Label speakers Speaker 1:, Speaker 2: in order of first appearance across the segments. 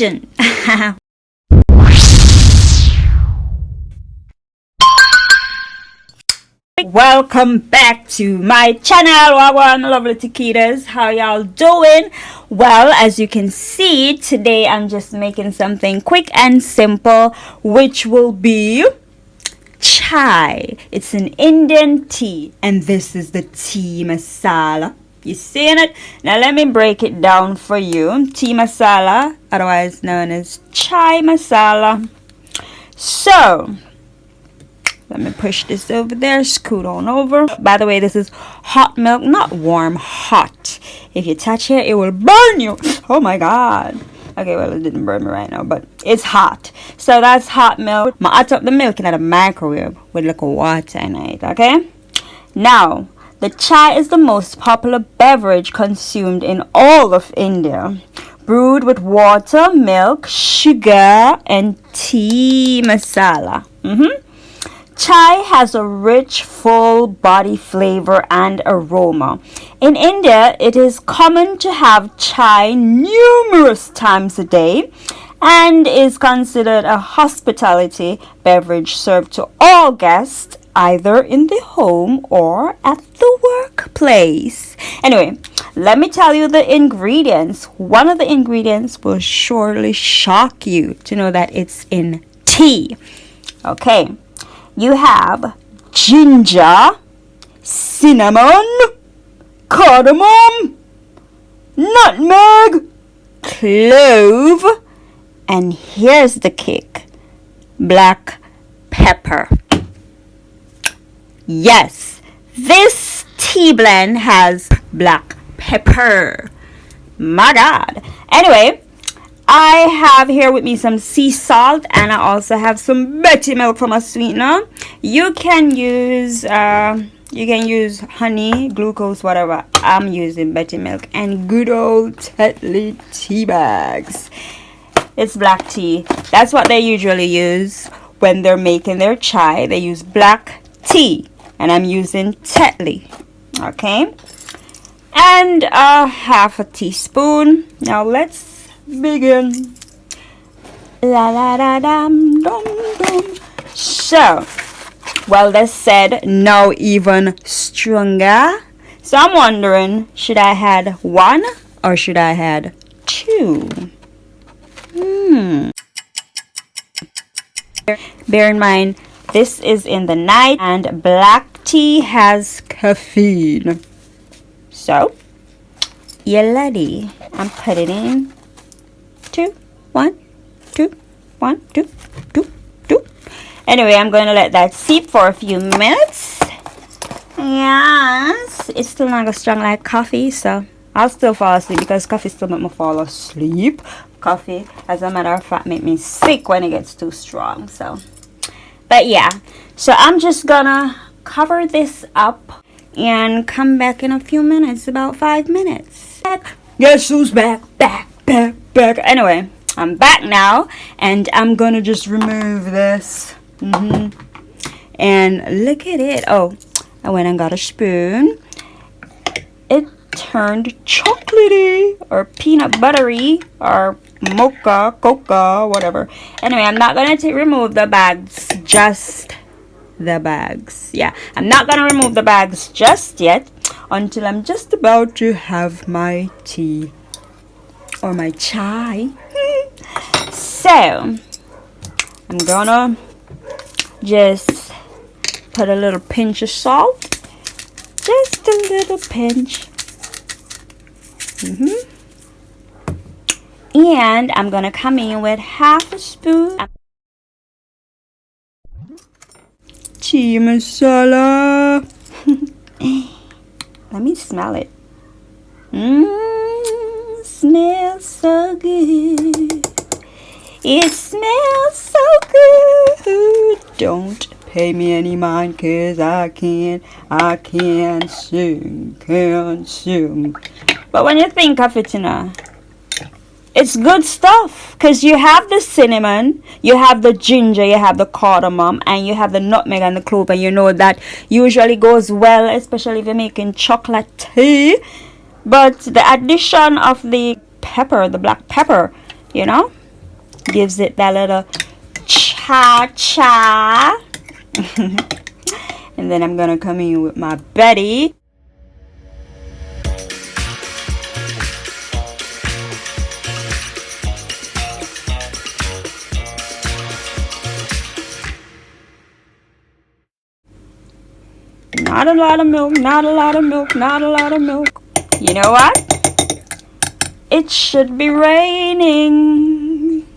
Speaker 1: action. Welcome back to my channel, Wagwan lovely Tiki-Cooks. How y'all doing? Well, as you can see, today I'm just making something quick and simple, which will be chai. It's an Indian tea, and this is the tea masala. You seeing it? Now let me break it down for you. Tea masala, otherwise known as chai masala. So let me push this over there, scoot on over. By the way, this is hot milk, not warm, hot. If you touch it, it will burn you. Oh my god. Okay, well, it didn't burn me right now, but it's hot. So that's hot milk. I hot up the milk in the microwave with a little water in it, okay? Now, the chai is the most popular beverage consumed in all of India. Brewed with water, milk, sugar, and tea masala. Chai has a rich, full body flavor and aroma. In India, it is common to have chai numerous times a day and is considered a hospitality beverage served to all guests, either in the home or at the workplace. Anyway, let me tell you the ingredients. One of the ingredients will surely shock you to know that it's in tea. Okay. You have ginger, cinnamon, cardamom, nutmeg, clove, and here's the kick, black pepper. Yes, this tea blend has black pepper. My God. Anyway, I have here with me some sea salt, and I also have some Betty milk for my sweetener. You can use honey, glucose, whatever. I'm using Betty milk and good old Tetley tea bags. It's black tea. That's what they usually use when they're making their chai. They use black tea, and I'm using Tetley. Okay, and half a teaspoon. Now let's begin. La la da dum dum dum. So, well, they said now even stronger. So I'm wondering, should I had one or should I had two? Bear in mind, this is in the night and black tea has caffeine. So, you lady, I'm putting in two. Anyway, I'm going to let that steep for a few minutes. Yes, it's still not as strong like coffee, so I'll still fall asleep because coffee still make me fall asleep. Coffee, as a matter of fact, make me sick when it gets too strong. So, but yeah, so I'm just gonna cover this up and come back in a few minutes, about 5 minutes. Guess who's back? Back. Anyway, I'm back now, and I'm gonna just remove this. And look at it. Oh, I went and got a spoon. It turned chocolatey or peanut buttery or mocha, coca, whatever. Anyway, I'm not gonna remove the bags, just the bags. Yeah, I'm not gonna remove the bags just yet until I'm just about to have my tea or my chai. So I'm gonna just put a little pinch of salt, just a little pinch. And I'm gonna come in with half a spoon tea masala. Let me smell it. Smells so good. It smells so good. Don't pay me any mind, 'cause I can't sing. But when you think of it, you know, it's good stuff, because you have the cinnamon, you have the ginger, you have the cardamom, and you have the nutmeg and the clove, and you know that usually goes well, especially if you're making chocolate tea. But the addition of the pepper, the black pepper, you know, Gives it that little cha-cha. And then I'm gonna come in with my Betty. Not a lot of milk, not a lot of milk, not a lot of milk. You know what? It should be raining.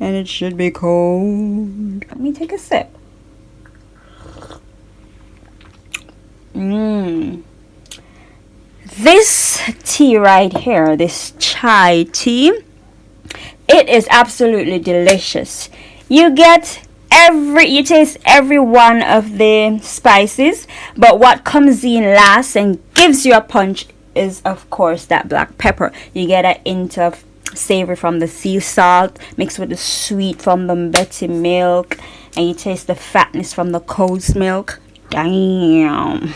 Speaker 1: And it should be cold. Let me take a sip. This tea right here, this chai tea, it is absolutely delicious. You taste every one of the spices, but what comes in last and gives you a punch is, of course, that black pepper. You get a hint of savory from the sea salt mixed with the sweet from the Betty milk, and you taste the fatness from the cow's milk. Damn.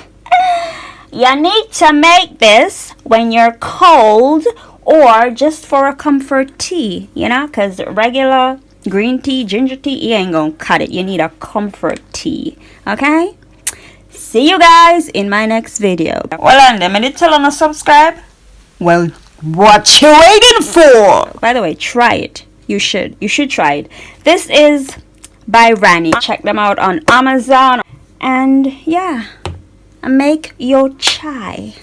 Speaker 1: You need to make this when you're cold or just for a comfort tea, you know, because regular green tea, ginger tea, you ain't gonna cut it. You need a comfort tea. Okay? See you guys in my next video. Well, and them, did tell them to subscribe? Well, what you waiting for? By the way, try it. You should try it. This is by Rani. Check them out on Amazon. And yeah, make your chai.